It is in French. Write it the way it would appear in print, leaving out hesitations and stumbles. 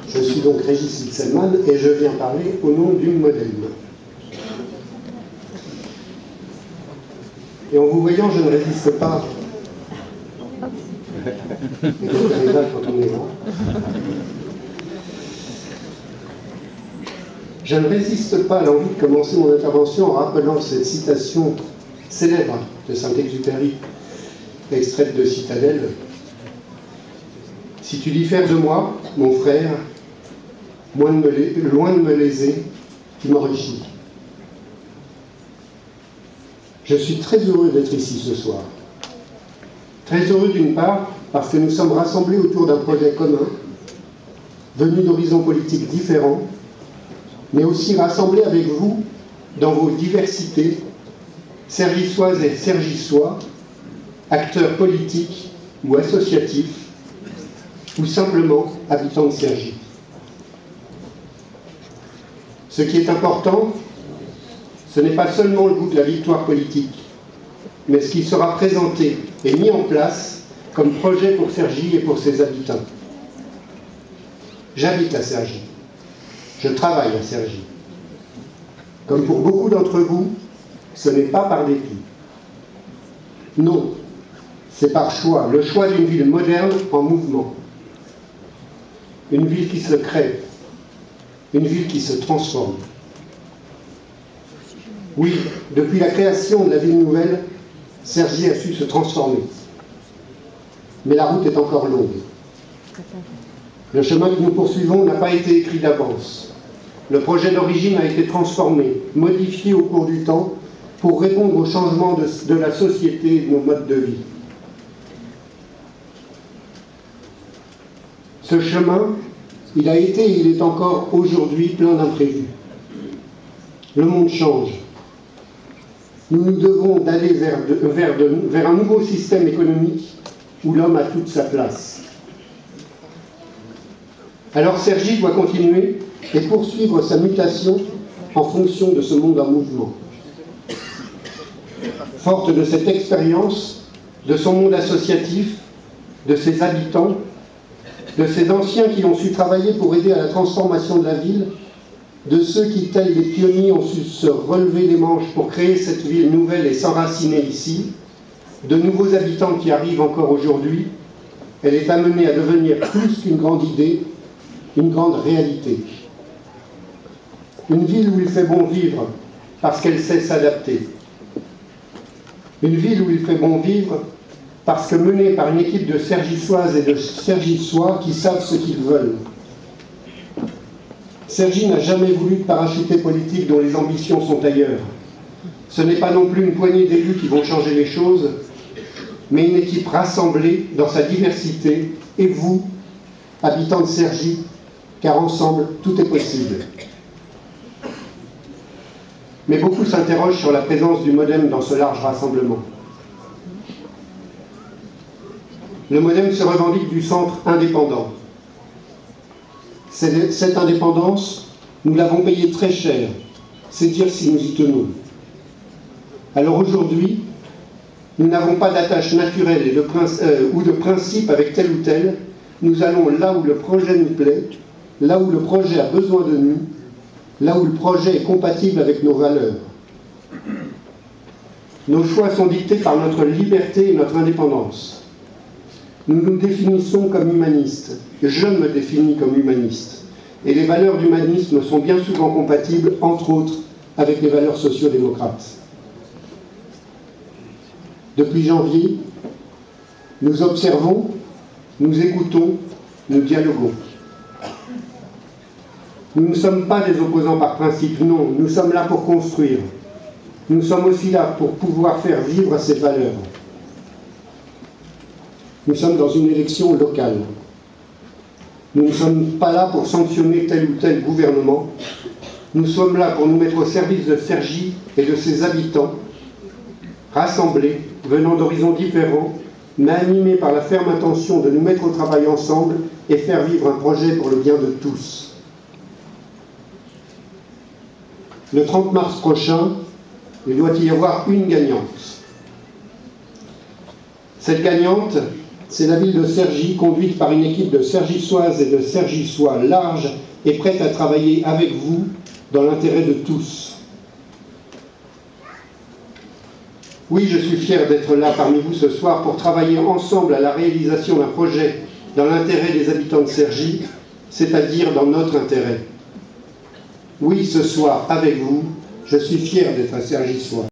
Je suis donc Régis Litselman et je viens parler au nom du Modem. Et en vous voyant, je ne résiste pas. Et c'est là quand on est grand. Je ne résiste pas à l'envie de commencer mon intervention en rappelant cette citation célèbre de Saint-Exupéry, extraite de Citadelle. « Si tu diffères de moi, mon frère, loin de me léser, tu m'enrichis. » Je suis très heureux d'être ici ce soir. Très heureux d'une part parce que nous sommes rassemblés autour d'un projet commun, venu d'horizons politiques différents, mais aussi rassemblés avec vous dans vos diversités, sergissoises et sergissois, acteurs politiques ou associatifs, ou simplement habitants de Cergy. Ce qui est important, ce n'est pas seulement le goût de la victoire politique, mais ce qui sera présenté et mis en place comme projet pour Cergy et pour ses habitants. J'habite à Cergy. Je travaille à Cergy. Comme pour beaucoup d'entre vous, ce n'est pas par dépit. Non, c'est par choix, le choix d'une ville moderne en mouvement. Une ville qui se crée, une ville qui se transforme. Oui, depuis la création de la ville nouvelle, Cergy a su se transformer. Mais la route est encore longue. Le chemin que nous poursuivons n'a pas été écrit d'avance. Le projet d'origine a été transformé, modifié au cours du temps pour répondre aux changements de la société et de nos modes de vie. Ce chemin, il a été et il est encore aujourd'hui plein d'imprévus. Le monde change. Nous nous devons d'aller vers un nouveau système économique où l'homme a toute sa place. Alors Cergy doit continuer et poursuivre sa mutation en fonction de ce monde en mouvement. Forte de cette expérience, de son monde associatif, de ses habitants, de ces anciens qui ont su travailler pour aider à la transformation de la ville, de ceux qui, tels les pionniers, ont su se relever les manches pour créer cette ville nouvelle et s'enraciner ici, de nouveaux habitants qui arrivent encore aujourd'hui, elle est amenée à devenir plus qu'une grande idée, une grande réalité. Une ville où il fait bon vivre parce qu'elle sait s'adapter. Une ville où il fait bon vivre parce que menée par une équipe de Cergissoises et de Cergissois qui savent ce qu'ils veulent. Cergy n'a jamais voulu de parachutés politiques dont les ambitions sont ailleurs. Ce n'est pas non plus une poignée d'élus qui vont changer les choses, mais une équipe rassemblée dans sa diversité, et vous, habitants de Cergy, car ensemble, tout est possible. Mais beaucoup s'interrogent sur la présence du Modem dans ce large rassemblement. Le Modem se revendique du centre indépendant. Cette indépendance, nous l'avons payée très cher, c'est dire si nous y tenons. Alors aujourd'hui, nous n'avons pas d'attache naturelle ou de principe avec tel ou tel, nous allons là où le projet nous plaît, là où le projet a besoin de nous, là où le projet est compatible avec nos valeurs. Nos choix sont dictés par notre liberté et notre indépendance. Nous nous définissons comme humanistes. Je me définis comme humaniste. Et les valeurs d'humanisme sont bien souvent compatibles, entre autres, avec les valeurs sociodémocrates. Depuis janvier, nous observons, nous écoutons, nous dialoguons. Nous ne sommes pas des opposants par principe, non, nous sommes là pour construire. Nous sommes aussi là pour pouvoir faire vivre ces valeurs. Nous sommes dans une élection locale. Nous ne sommes pas là pour sanctionner tel ou tel gouvernement. Nous sommes là pour nous mettre au service de Cergy et de ses habitants, rassemblés, venant d'horizons différents, mais animés par la ferme intention de nous mettre au travail ensemble et faire vivre un projet pour le bien de tous. Le 30 mars prochain, il doit y avoir une gagnante. Cette gagnante, C'est la ville de Cergy, conduite par une équipe de Cergissoises et de Cergissois large et prête à travailler avec vous dans l'intérêt de tous. Oui, je suis fier d'être là parmi vous ce soir pour travailler ensemble à la réalisation d'un projet dans l'intérêt des habitants de Cergy, c'est-à-dire dans notre intérêt. Oui, ce soir, avec vous, je suis fier d'être un Cergissois.